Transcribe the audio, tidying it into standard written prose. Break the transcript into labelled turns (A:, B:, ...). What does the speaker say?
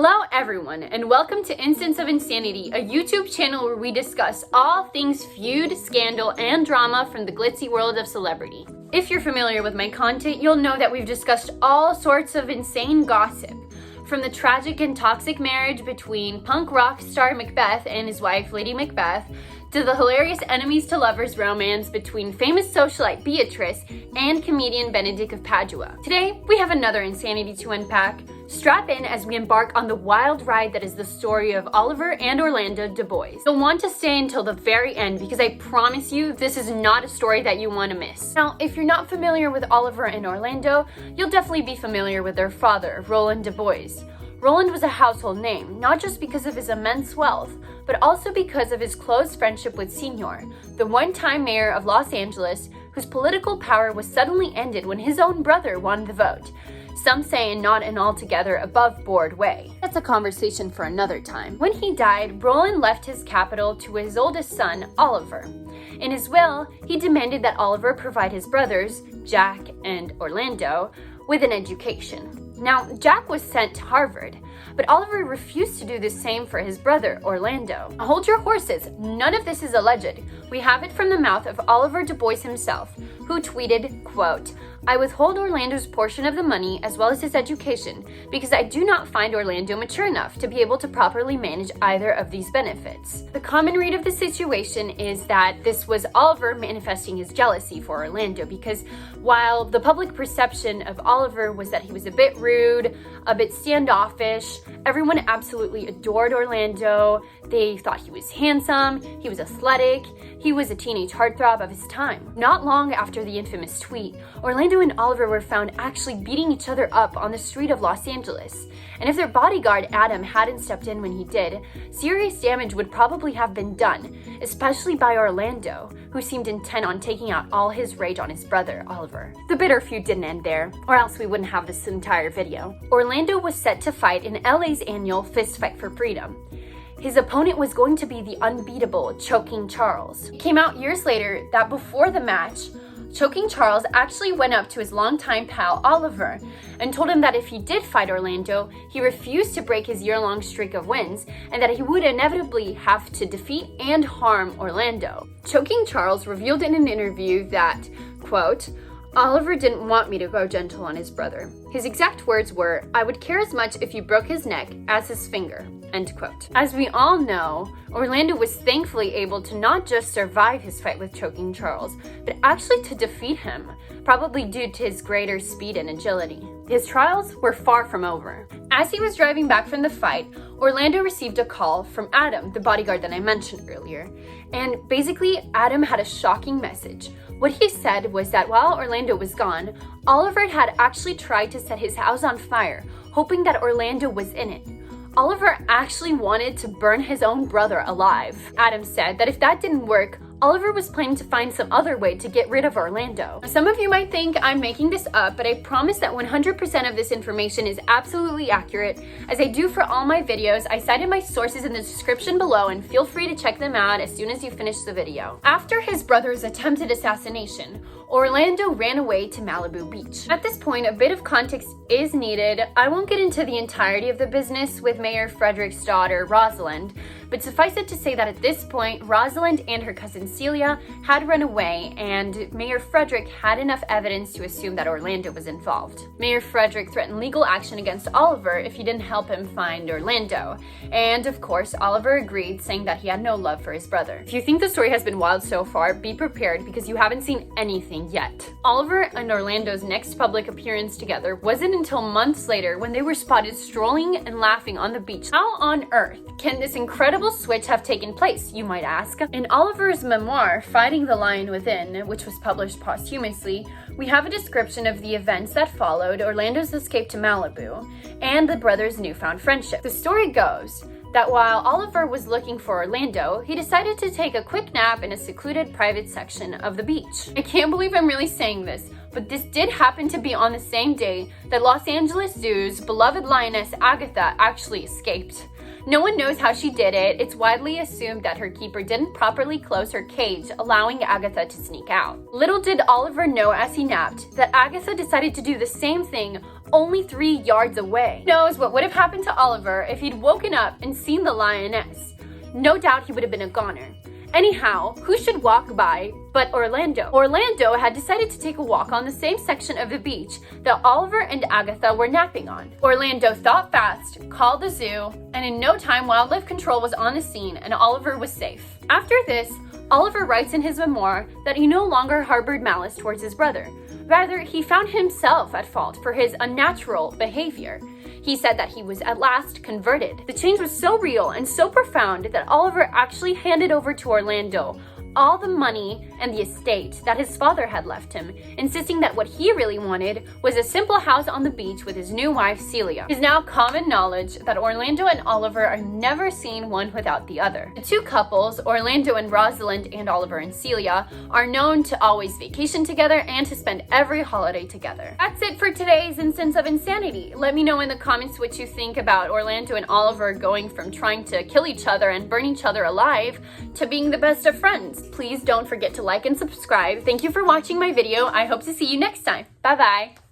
A: Hello everyone, and welcome to Instance of Insanity, a YouTube channel where we discuss all things feud, scandal, and drama from the glitzy world of celebrity. If you're familiar with my content, you'll know that we've discussed all sorts of insane gossip, from the tragic and toxic marriage between punk rock star Macbeth and his wife Lady Macbeth, to the hilarious enemies to lovers romance between famous socialite Beatrice and comedian Benedict of Padua. Today, we have another insanity to unpack. Strap in as we embark on the wild ride that is the story of Oliver and Orlando Dubois. You'll want to stay until the very end because I promise you this is not a story that you want to miss. Now, if you're not familiar with Oliver and Orlando, you'll definitely be familiar with their father, Roland Dubois. Roland was a household name, not just because of his immense wealth, but also because of his close friendship with Senor, the one-time mayor of Los Angeles, whose political power was suddenly ended when his own brother won the vote. Some say in not an altogether above-board way. That's a conversation for another time. When he died, Roland left his capital to his oldest son, Oliver. In his will, he demanded that Oliver provide his brothers, Jack and Orlando, with an education. Now, Jack was sent to Harvard, but Oliver refused to do the same for his brother, Orlando. Hold your horses, none of this is alleged. We have it from the mouth of Oliver Dubois himself, who tweeted, quote, "I withhold Orlando's portion of the money as well as his education because I do not find Orlando mature enough to be able to properly manage either of these benefits." The common read of the situation is that this was Oliver manifesting his jealousy for Orlando because while the public perception of Oliver was that he was a bit rude, a bit standoffish, everyone absolutely adored Orlando. They thought he was handsome, he was athletic, he was a teenage heartthrob of his time. Not long after the infamous tweet, Orlando and Oliver were found actually beating each other up on the street of Los Angeles. And if their bodyguard Adam hadn't stepped in when he did, serious damage would probably have been done, especially by Orlando, who seemed intent on taking out all his rage on his brother, Oliver. The bitter feud didn't end there, or else we wouldn't have this entire video. Orlando was set to fight in LA's annual Fist Fight for Freedom. His opponent was going to be the unbeatable Choking Charles. It came out years later that before the match, Choking Charles actually went up to his longtime pal Oliver and told him that if he did fight Orlando, he refused to break his year-long streak of wins and that he would inevitably have to defeat and harm Orlando. Choking Charles revealed in an interview that, quote, "Oliver didn't want me to go gentle on his brother. His exact words were, 'I would care as much if you broke his neck as his finger.'" End quote. As we all know, Orlando was thankfully able to not just survive his fight with Choking Charles, but actually to defeat him, probably due to his greater speed and agility. His trials were far from over. As he was driving back from the fight, Orlando received a call from Adam, the bodyguard that I mentioned earlier. And basically, Adam had a shocking message. What he said was that while Orlando was gone, Oliver had actually tried to set his house on fire, hoping that Orlando was in it. Oliver actually wanted to burn his own brother alive. Adam said that if that didn't work, Oliver was planning to find some other way to get rid of Orlando. Some of you might think I'm making this up, but I promise that 100% of this information is absolutely accurate. As I do for all my videos, I cited my sources in the description below and feel free to check them out as soon as you finish the video. After his brother's attempted assassination, Orlando ran away to Malibu Beach. At this point, a bit of context is needed. I won't get into the entirety of the business with Mayor Frederick's daughter, Rosalind, but suffice it to say that at this point, Rosalind and her cousin Celia had run away, and Mayor Frederick had enough evidence to assume that Orlando was involved. Mayor Frederick threatened legal action against Oliver if he didn't help him find Orlando. And of course, Oliver agreed, saying that he had no love for his brother. If you think the story has been wild so far, be prepared because you haven't seen anything yet. Oliver and Orlando's next public appearance together wasn't until months later when they were spotted strolling and laughing on the beach. How on earth can this incredible switch have taken place, you might ask? In Oliver's memoir, Fighting the Lion Within, which was published posthumously, we have a description of the events that followed Orlando's escape to Malibu and the brothers' newfound friendship. The story goes that while Oliver was looking for Orlando, he decided to take a quick nap in a secluded private section of the beach. I can't believe I'm really saying this, but this did happen to be on the same day that Los Angeles Zoo's beloved lioness Agatha actually escaped. No one knows how she did it. It's widely assumed that her keeper didn't properly close her cage, allowing Agatha to sneak out. Little did Oliver know as he napped that Agatha decided to do the same thing only 3 yards away. Who knows what would have happened to Oliver if he'd woken up and seen the lioness? No doubt he would have been a goner. Anyhow, who should walk by but Orlando? Orlando had decided to take a walk on the same section of the beach that Oliver and Agatha were napping on. Orlando thought fast, called the zoo, and in no time wildlife control was on the scene and Oliver was safe. After this, Oliver writes in his memoir that he no longer harbored malice towards his brother. Rather, he found himself at fault for his unnatural behavior. He said that he was at last converted. The change was so real and so profound that Oliver actually handed over to Orlando all the money and the estate that his father had left him, insisting that what he really wanted was a simple house on the beach with his new wife, Celia. It is now common knowledge that Orlando and Oliver are never seen one without the other. The two couples, Orlando and Rosalind and Oliver and Celia, are known to always vacation together and to spend every holiday together. That's it for today's instance of insanity. Let me know in the comments what you think about Orlando and Oliver going from trying to kill each other and burn each other alive to being the best of friends. Please don't forget to like and subscribe. Thank you for watching my video. I hope to see you next time. Bye bye.